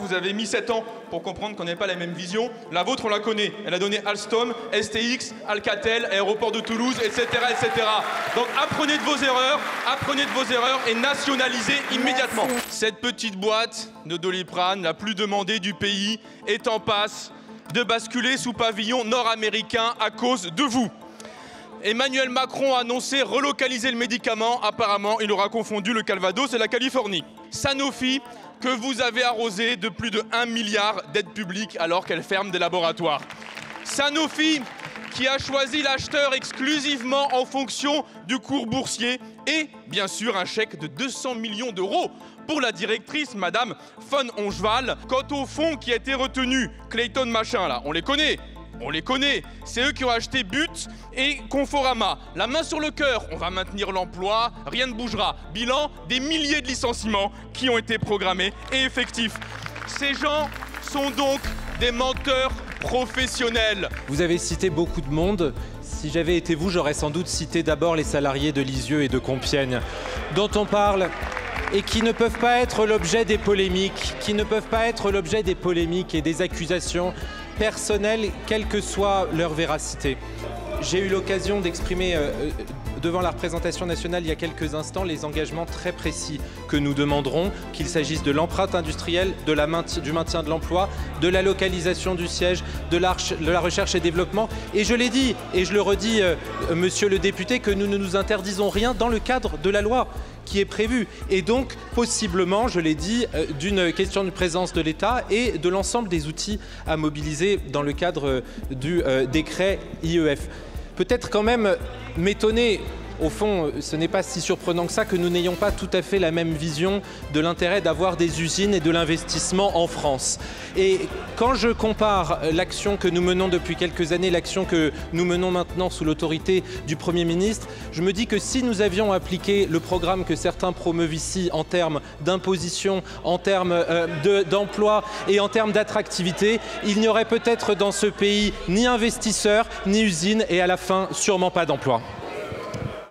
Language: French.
Vous avez mis 7 ans pour comprendre qu'on n'avait pas la même vision. La vôtre, on la connaît. Elle a donné Alstom, STX, Alcatel, Aéroport de Toulouse, etc., etc. Donc apprenez de vos erreurs et nationalisez immédiatement. Merci. Cette petite boîte de Doliprane, la plus demandée du pays, est en passe de basculer sous pavillon nord-américain à cause de vous. Emmanuel Macron a annoncé relocaliser le médicament. Apparemment, il aura confondu le Calvados et la Californie. Sanofi, que vous avez arrosé de plus de 1 milliard d'aides publiques alors qu'elle ferme des laboratoires. Sanofi, qui a choisi l'acheteur exclusivement en fonction du cours boursier et, bien sûr, un chèque de 200 millions d'euros pour la directrice, Madame von Ongeval. Quant au fonds qui a été retenu, Clayton machin, là, on les connaît. C'est eux qui ont acheté But et Conforama. La main sur le cœur, on va maintenir l'emploi, rien ne bougera. Bilan, des milliers de licenciements qui ont été programmés et effectifs. Ces gens sont donc des menteurs professionnels. Vous avez cité beaucoup de monde. Si j'avais été vous, j'aurais sans doute cité d'abord les salariés de Lisieux et de Compiègne, dont on parle et qui ne peuvent pas être l'objet des polémiques, et des accusations personnelles, quelle que soit leur véracité. J'ai eu l'occasion d'exprimer devant la représentation nationale il y a quelques instants les engagements très précis que nous demanderons, qu'il s'agisse de l'empreinte industrielle, du maintien de l'emploi, de la localisation du siège, de la recherche et développement. Et je l'ai dit, et je le redis, monsieur le député, que nous ne nous interdisons rien dans le cadre de la loi qui est prévue. Et donc, possiblement, je l'ai dit, d'une question de présence de l'État et de l'ensemble des outils à mobiliser dans le cadre du décret IEF. Peut-être quand même m'étonner, au fond, ce n'est pas si surprenant que ça, que nous n'ayons pas tout à fait la même vision de l'intérêt d'avoir des usines et de l'investissement en France. Et quand je compare l'action que nous menons depuis quelques années, l'action que nous menons maintenant sous l'autorité du Premier ministre, je me dis que si nous avions appliqué le programme que certains promeuvent ici en termes d'imposition, en termes d'emploi et en termes d'attractivité, il n'y aurait peut-être dans ce pays ni investisseurs, ni usines et à la fin, sûrement pas d'emploi.